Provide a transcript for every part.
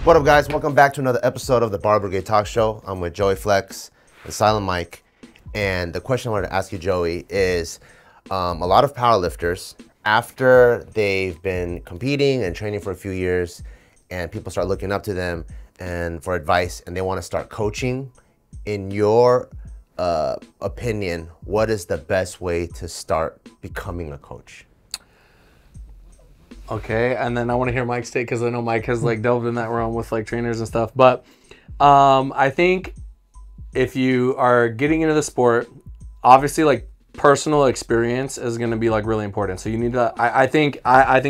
What up, guys? Welcome back to another episode of the Barbell Brigade Talk Show. I'm with Joey Flexx and Silent Mike. And the question I wanted to ask you, Joey, is a lot of powerlifters, after they've been competing and training for a few years, and people start looking up to them and for advice, and they want to start coaching. In your opinion, what is the best way to start becoming a coach? Okay, and then I want to hear Mike's take because I know Mike has like delved in that realm with like trainers and stuff. But I think if you are getting into the sport, obviously like personal experience is going to be like really important. So you need to. I think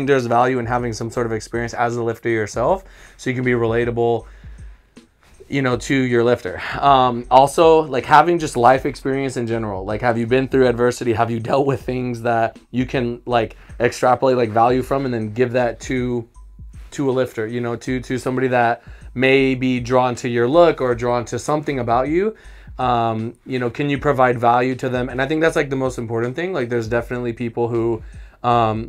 there's value in having some sort of experience as a lifter yourself, so you can be relatable, you know, to your lifter. Also, like having just life experience in general. Like, have you been through adversity? Have you dealt with things that you can like extrapolate like value from, and then give that to a lifter, you know, to somebody that may be drawn to your look or drawn to something about you. You know, can you provide value to them? And I think that's like the most important thing. Like, there's definitely people who, I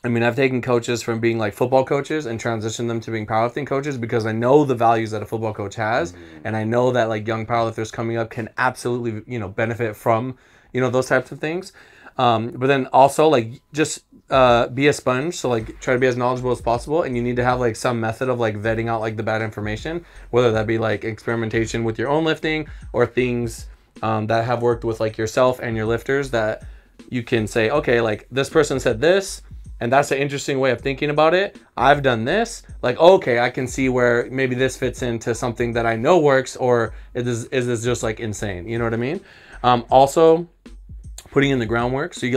mean, I've taken coaches from being like football coaches and transitioned them to being powerlifting coaches because I know the values that a football coach has. And I know that like young powerlifters coming up can absolutely, you know, benefit from, you know, those types of things. But then also like just be a sponge. So like try to be as knowledgeable as possible. And you need to have like some method of like vetting out like the bad information, whether that be like experimentation with your own lifting or things that have worked with like yourself and your lifters that you can say, okay, like this person said this, and that's an interesting way of thinking about it. I've done this. Like, okay, I can see where maybe this fits into something that I know works, or is this just like insane? You know what I mean? Also, putting in the groundwork. So you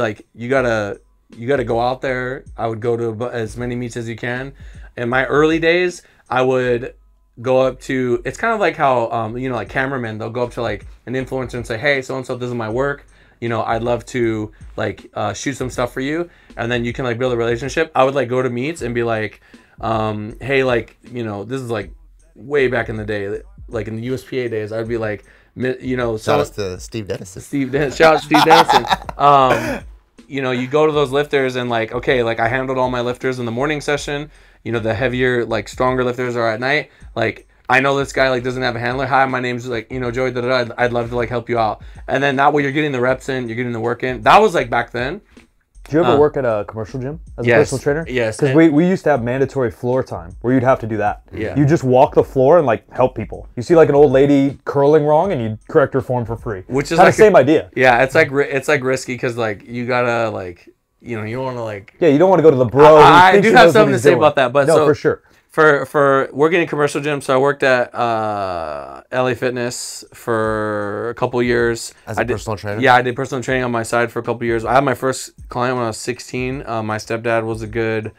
gotta go out there. I would go to as many meets as you can. In my early days, I would go up to. It's kind of like how you know, like cameramen, they'll go up to like an influencer and say, hey, so and so, this is my work. You know, I'd love to like shoot some stuff for you, and then you can like build a relationship. I would like go to meets and be like, hey, like, you know, this is like way back in the day, like in the USPA days. I'd be like, you know, shout out to Steve Dennison. Shout out to Steve Dennison. You know, you go to those lifters and like, okay, like I handled all my lifters in the morning session. You know, the heavier, like stronger lifters are at night. Like, I know this guy like doesn't have a handler. Hi, my name's like, you know, Joey. I'd love to like help you out. And then that way you're getting the reps in, you're getting the work in. That was like back then. Do you ever work at a commercial gym as a personal trainer? Yes. Because we used to have mandatory floor time where you'd have to do that. Yeah. You just walk the floor and like help people. You see like an old lady curling wrong and you correct her form for free. Which is kind like of same idea. Yeah, it's like risky because like you gotta like, you know, you don't want to like. Yeah, you don't want to go to the bro. I do have something to say about that, but no, so, for sure. For working in commercial gym, so I worked at LA Fitness for a couple years. As a personal trainer? Yeah, I did personal training on my side for a couple years. I had my first client when I was 16. My stepdad was a good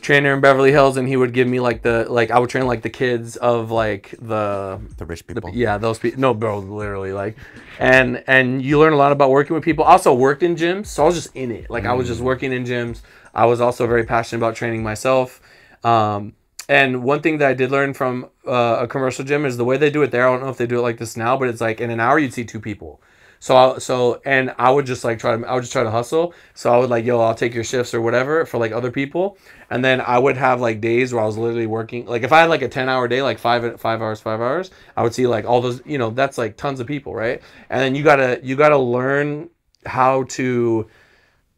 trainer in Beverly Hills, and he would give me like I would train like the kids of like the rich people. Yeah, those people. No, bro, literally like, and you learn a lot about working with people. I also worked in gyms, so I was just in it. Like I was just working in gyms. I was also very passionate about training myself. And one thing that I did learn from a commercial gym is the way they do it there. I don't know if they do it like this now, but it's like in an hour you'd see 2 people. And I would just like try to hustle. So I would like, yo, I'll take your shifts or whatever for like other people. And then I would have like days where I was literally working. Like if I had like a 10-hour day, like 5 hours, I would see like all those, you know, that's like tons of people, right? And then you gotta learn how to.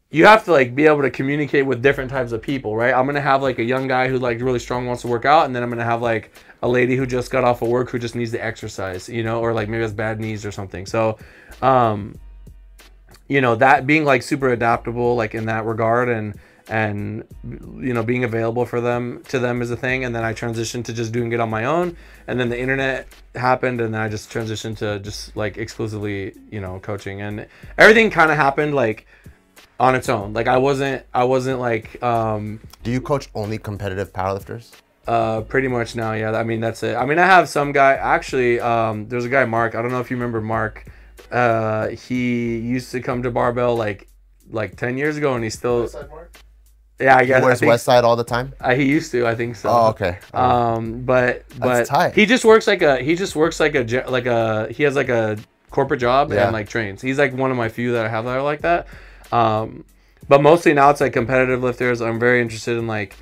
You have to like be able to communicate with different types of people, right? I'm gonna have like a young guy who like really strong wants to work out, and then I'm gonna have like a lady who just got off of work who just needs to exercise, you know, or like maybe has bad knees or something. So, you know, that being like super adaptable, like in that regard, and you know, being available for them is a thing. And then I transitioned to just doing it on my own, and then the internet happened, and then I just transitioned to just like exclusively, you know, coaching, and everything kind of happened like on its own. Like I wasn't like Do you coach only competitive powerlifters? Pretty much now, yeah. I mean, that's it. I mean, I have some guy actually, there's a guy, Mark. I don't know if you remember Mark. He used to come to Barbell like 10 years ago, and he's still Westside Mark? Yeah, I guess. He wears Westside all the time? He used to, I think so. Oh, okay. But tight. he just works like a he has like a corporate job and like trains. He's like one of my few that I have that are like that. But mostly now it's like competitive lifters. I'm very interested in like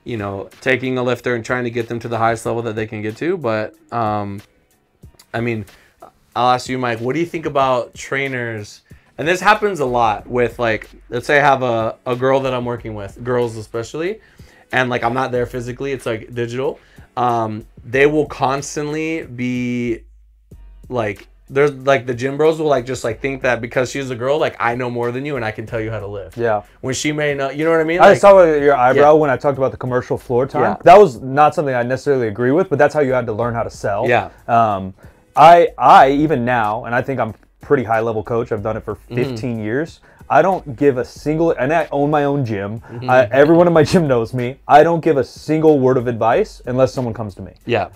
you know, taking a lifter and trying to get them to the highest level that they can get to. But I mean, I'll ask you, Mike, what do you think about trainers? And this happens a lot with, like, let's say I have a girl that I'm working with, girls especially, and like I'm not there physically, it's like digital. They will constantly be like, there's like the gym bros will like just like think that because she's a girl, like I know more than you and I can tell you how to lift. Yeah. When she may not, you know what I mean? I Like, saw your eyebrow when I talked about the commercial floor time. Yeah. That was not something I necessarily agree with, but that's how you had to learn how to sell. Yeah. I even now, and I think I'm a pretty high level coach. I've done it for 15 years. I don't give a single, and I own my own gym. Everyone in my gym knows me. I don't give a single word of advice unless someone comes to me. Yeah.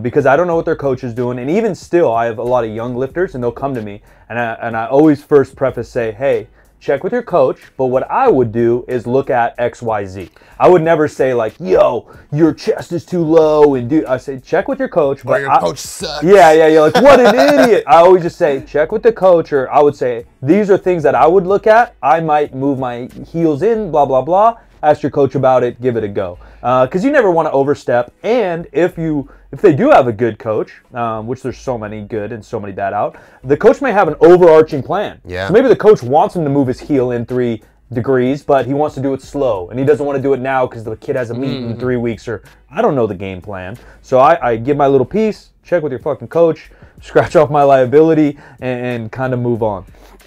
Because I don't know what their coach is doing. And even still, I have a lot of young lifters and they'll come to me. And I always first preface say, hey, check with your coach. But what I would do is look at X, Y, Z. I would never say like, yo, your chest is too low. And I say, check with your coach. Or your coach sucks. Yeah. Like, what an idiot. I always just say, check with the coach. Or I would say, these are things that I would look at. I might move my heels in, blah, blah, blah. Ask your coach about it. Give it a go. Because you never want to overstep. And if they do have a good coach, which there's so many good and so many bad out, the coach may have an overarching plan. Yeah. So maybe the coach wants him to move his heel in 3 degrees, but he wants to do it slow. And he doesn't want to do it now because the kid has a meet in 3 weeks, or I don't know the game plan. So I give my little piece, check with your fucking coach, scratch off my liability, and kind of move on.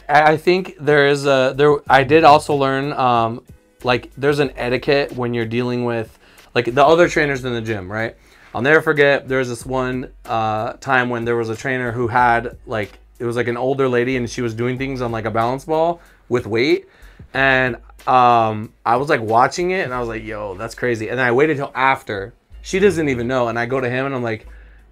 I think I did also learn, like there's an etiquette when you're dealing with like the other trainers in the gym, right? I'll never forget, there was this one time when there was a trainer who had like, it was like an older lady and she was doing things on like a balance ball with weight. And I was like watching it and I was like, yo, that's crazy. And then I waited till after. She doesn't even know. And I go to him and I'm like,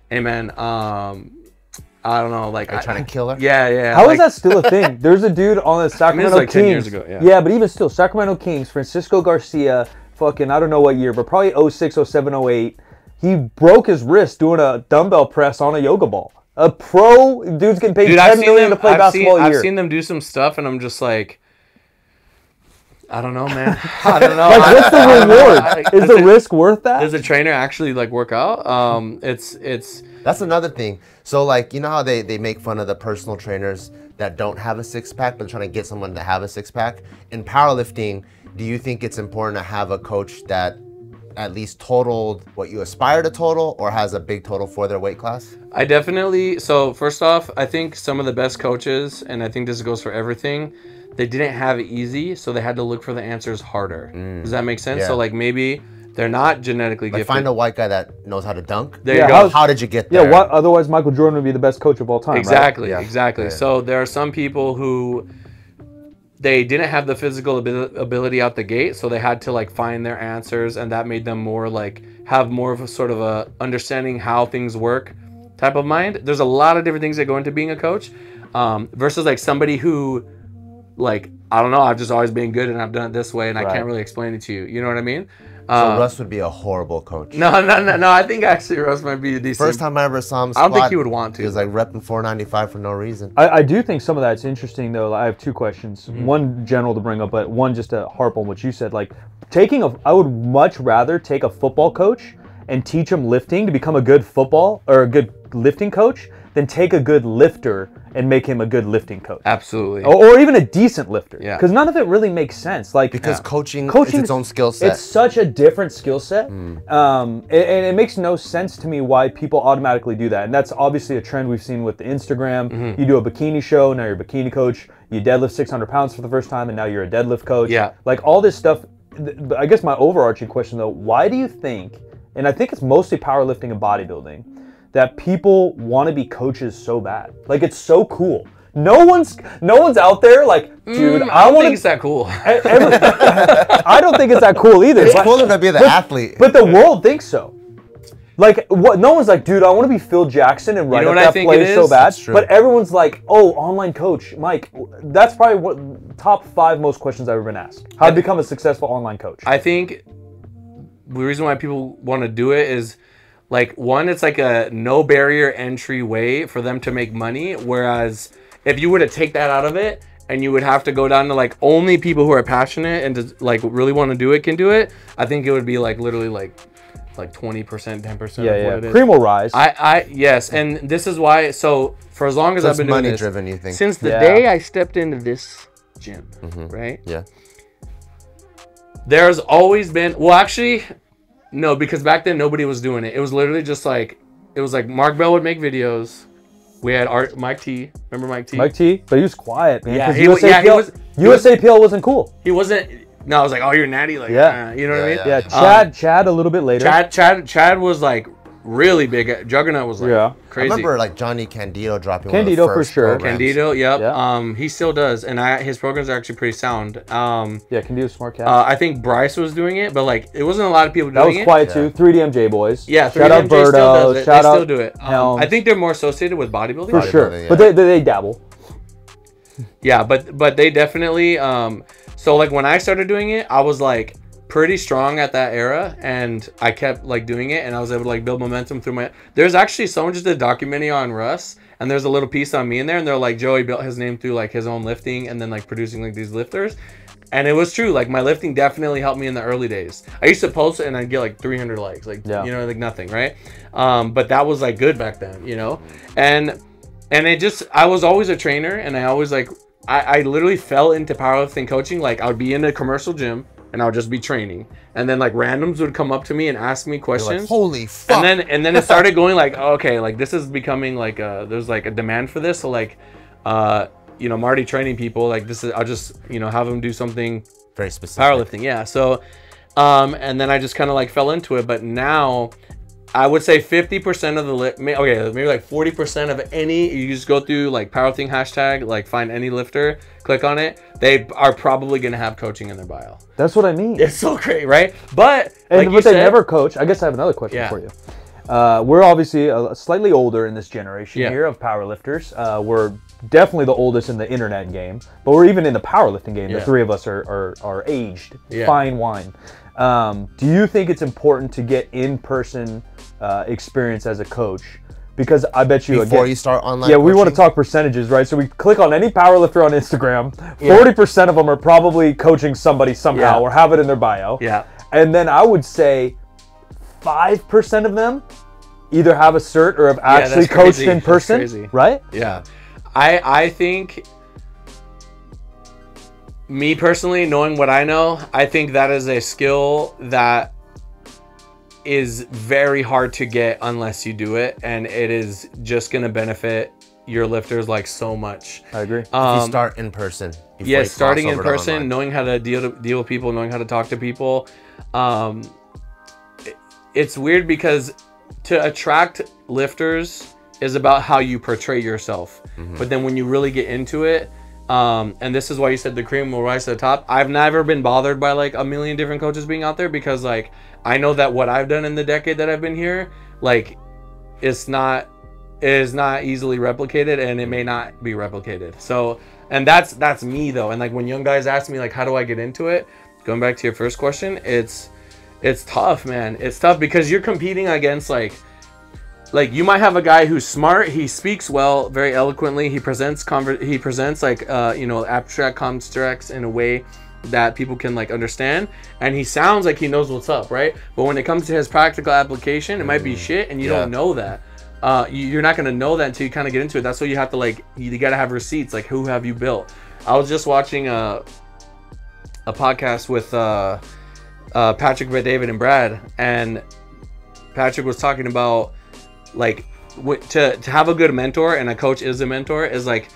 hey man, I don't know. Like, Are you trying to kill her? Yeah. How is that still a thing? There's a dude on the Sacramento like 10 Kings. years ago, yeah. Yeah, but even still, Sacramento Kings, Francisco Garcia, fucking, I don't know what year, but probably 06, 07, 08. He broke his wrist doing a dumbbell press on a yoga ball. A pro dude's getting paid $10 million to play basketball a year. I've seen them do some stuff and I'm just like, I don't know, man. I don't know. Like, what's the reward? Is the risk worth that? Does a trainer actually like work out? It's That's another thing. So like, you know how they make fun of the personal trainers that don't have a six-pack but trying to get someone to have a six-pack? In powerlifting, do you think it's important to have a coach that at least totaled what you aspire to total or has a big total for their weight class? I definitely, so first off, I think some of the best coaches, and I think this goes for everything, they didn't have it easy, so they had to look for the answers harder. Does that make sense? Yeah. So like maybe they're not genetically Like gifted. find a white guy that knows how to dunk. There you go. How did you get there? Yeah, what, otherwise Michael Jordan would be the best coach of all time, Exactly, right? exactly. Yeah. So there are some people who they didn't have the physical ability out the gate, so they had to like find their answers, and that made them more like have more of a sort of a understanding how things work type of mind. There's a lot of different things that go into being a coach, versus like somebody who like, I don't know, I've just always been good and I've done it this way and I can't really explain it to you. You know what I mean? So Russ would be a horrible coach. No. I think actually Russ might be a decent. First time I ever saw him I don't think squat, he would want to. He was like repping 495 for no reason. I do think some of that's interesting, though. I have 2 questions. One general to bring up, but one just to harp on what you said. Like, I would much rather take a football coach and teach him lifting to become a good football or a good lifting coach than take a good lifter and make him a good lifting coach. Absolutely. Or even a decent lifter. Yeah. Because none of it really makes sense. Like, Because coaching is its own skill set. It's such a different skill set. And it makes no sense to me why people automatically do that. And that's obviously a trend we've seen with the Instagram. You do a bikini show, now you're a bikini coach. You deadlift 600 pounds for the first time, and now you're a deadlift coach. Yeah. Like, all this stuff. I guess my overarching question, though, why do you think, and I think it's mostly powerlifting and bodybuilding, that people want to be coaches so bad? Like, it's so cool. No one's out there like, dude, I don't want think it's that cool. I don't think it's that cool either. It's cooler to be the athlete. But the world thinks so. Like, what? No one's like, dude, I want to be Phil Jackson and write up that play so bad. But everyone's like, oh, online coach, Mike. That's probably what top 5 most questions I've ever been asked. How to become a successful online coach. I think the reason why people want to do it is, like, one, it's like a no barrier entry way for them to make money. Whereas if you were to take that out of it and you would have to go down to like only people who are passionate and to like really want to do it can do it, I think it would be like literally like 20%, 10% of what it is. Cream will rise. Yes, and this is why. So for as long as I've been doing this, money driven, you think? Since the day I stepped into this gym, right? Yeah. There's always been, well, actually, no, because back then nobody was doing it. It was literally just like, it was like Mark Bell would make videos. We had Mike T. Remember Mike T? Mike T, but he was quiet, man. Yeah, USAPL wasn't cool. He wasn't. No, I was like, oh, you're natty, like, you know what I mean? Yeah, Chad a little bit later. Chad was like really big. Juggernaut was like crazy. I remember like Johnny Candido dropping Candido one of the first for sure. programs. Candido, yep. He still does, and his programs are actually pretty sound. Yeah, Candido's smart cat. I think Bryce was doing it, but like it wasn't a lot of people doing it. That was quiet too. 3DMJ boys. Yeah, 3DMJ shout out Birdo, still does it. They still do it. Helms. I think they're more associated with bodybuilding. For sure, yeah. but they dabble. Yeah, but they definitely. So like when I started doing it, I was like pretty strong at that era, and I kept like doing it, and I was able to like build momentum through my. There's actually someone just did a documentary on Russ, and there's a little piece on me in there, and they're like, Joey built his name through like his own lifting, and then like producing like these lifters. And it was true. Like my lifting definitely helped me in the early days. I used to post it and I'd get like 300 likes, like you know, like nothing, right? But that was like good back then, you know. And it just, I was always a trainer, and I always like, I literally fell into powerlifting coaching. Like I would be in a commercial gym and I would just be training, and then like randoms would come up to me and ask me questions. Like, holy fuck! And then it started going like, oh, okay, like this is becoming like there's like a demand for this. So like, you know, I'm already training people. Like this is, I'll just, you know, have them do something very specific. Powerlifting, yeah. So, and then I just kind of like fell into it. But now, I would say 50% of the maybe like 40% of any. You just go through like powerlifting hashtag, like find any lifter, click on it. They are probably gonna have coaching in their bio. That's what I mean. It's so great, right? But they never coach. I guess I have another question for you. We're obviously slightly older in this generation here of powerlifters. We're definitely the oldest in the internet game, but we're even in the powerlifting game. The three of us are aged, fine wine. Do you think it's important to get in-person experience as a coach? Because I bet you before you start online. Yeah, we want to talk percentages, right? So we click on any powerlifter on Instagram. 40% of them are probably coaching somebody somehow or have it in their bio. Yeah, and then I would say 5% of them either have a cert or have actually coached in person, right? Yeah. I think, me personally, knowing what I know, I think that is a skill that is very hard to get unless you do it, and it is just going to benefit your lifters like so much. I agree. If you start in person. Yes, starting in person, knowing how to deal with people, knowing how to talk to people. It's weird because to attract lifters is about how you portray yourself. But then when you really get into it, and this is why you said the cream will rise to the top. I've never been bothered by like a million different coaches being out there, because like I know that what I've done in the decade that I've been here, like it is not easily replicated, and it may not be replicated. So, and that's me though. And like when young guys ask me like, how do I get into it? Going back to your first question, it's tough, man. It's tough because you're competing against like you might have a guy who's smart, he speaks well, very eloquently, he presents like you know, abstract constructs in a way that people can like understand, and he sounds like he knows what's up, right? But when it comes to his practical application, it might be shit, and you don't know that. You're not gonna know that until you kind of get into it. That's why you have to like, you gotta have receipts, like who have you built. I was just watching a podcast with Patrick, David, and Brad, and Patrick was talking about like to have a good mentor, and a coach is a mentor, is like,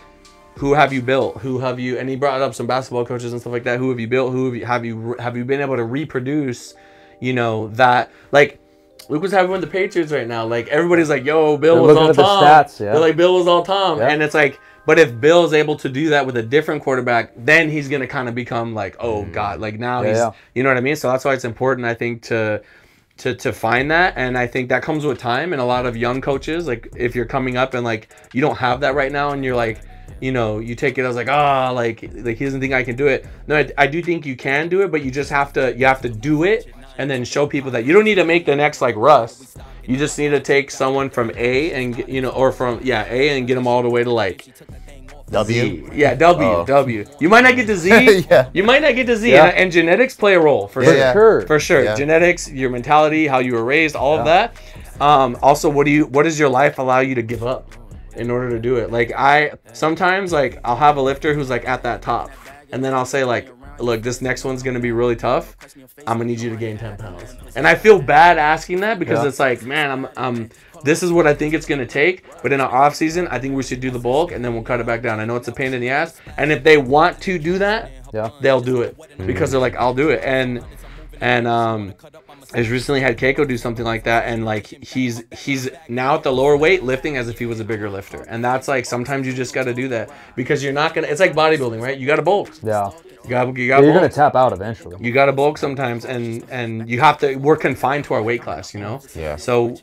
who have you built? Who have you? And he brought up some basketball coaches and stuff like that. Who have you built? Who have you been able to reproduce? You know, that like look what's happening with the Patriots right now. Like everybody's like, yo, Bill was all Tom. They're like, Bill was all Tom, and it's like, but if Bill is able to do that with a different quarterback, then he's gonna kind of become like, oh God, like now he's, you know what I mean? So that's why it's important, I think, to find that, and I think that comes with time. And a lot of young coaches, like if you're coming up and like you don't have that right now, and you're like, you know, you take it as like, like he doesn't think I can do it. No, I do think you can do it, but you just have to do it, and then show people that you don't need to make the next like Russ. You just need to take someone from A and, you know, or from A and get them all the way to like W? Z. Yeah, W. Oh. W. You might not get to Z. Yeah. You might not get to Z. Yeah. And genetics play a role for sure. yeah. Sure. For sure. Yeah. Genetics, your mentality, how you were raised, all of that. Also, what does your life allow you to give up in order to do it? Like sometimes like I'll have a lifter who's like at that top, and then I'll say like, look, this next one's gonna be really tough. I'm gonna need you to gain 10 pounds. And I feel bad asking that because it's like, man, this is what I think it's gonna take. But in our off season, I think we should do the bulk and then we'll cut it back down. I know it's a pain in the ass, and if they want to do that, they'll do it because they're like, I'll do it. And I just recently had Keiko do something like that, and like he's now at the lower weight lifting as if he was a bigger lifter. And that's like, sometimes you just got to do that because you're not gonna. It's like bodybuilding, right? You got to bulk. Yeah. You got You're bulk. gonna tap out eventually. You got to bulk sometimes, and you have to. We're confined to our weight class, you know. Yeah. So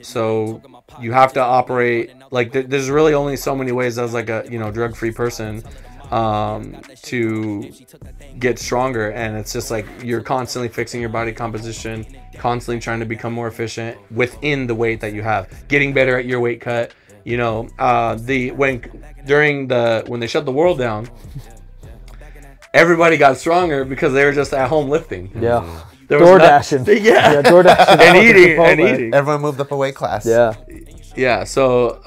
you have to operate like there's really only so many ways as like a drug-free person to get stronger, and it's just like you're constantly fixing your body composition, constantly trying to become more efficient within the weight that you have, getting better at your weight cut. When they shut the world down, everybody got stronger because they were just at home lifting. Yeah. There was DoorDashing. Yeah. DoorDashing. and eating. Everyone moved up a weight class. Yeah. Yeah. So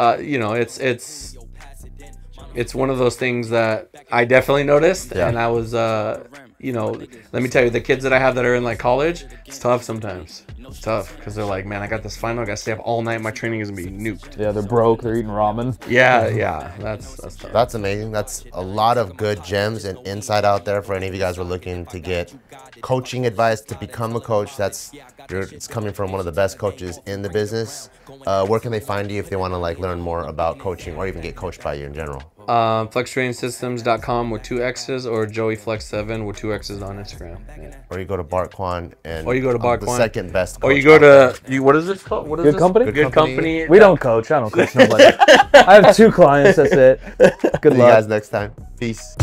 it's one of those things that I definitely noticed, and I was let me tell you, the kids that I have that are in like college, it's tough sometimes. It's tough because they're like, man, I got this final, I got to stay up all night, my training is gonna be nuked. Yeah, they're broke, they're eating ramen. Yeah, that's tough. That's amazing. That's a lot of good gems and insight out there for any of you guys who are looking to get coaching advice to become a coach. It's coming from one of the best coaches in the business. Where can they find you if they want to like learn more about coaching or even get coached by you in general? FlexTrainingSystems.com with 2 X's, or JoeyFlex7 with 2 X's on Instagram. Yeah. Or you go to Bartquan and the second best coach or you go to what is this called? What is Good this? Company? Good Company. We don't coach. I don't coach nobody. I have 2 clients. That's it. Good See you luck. guys next time. Peace.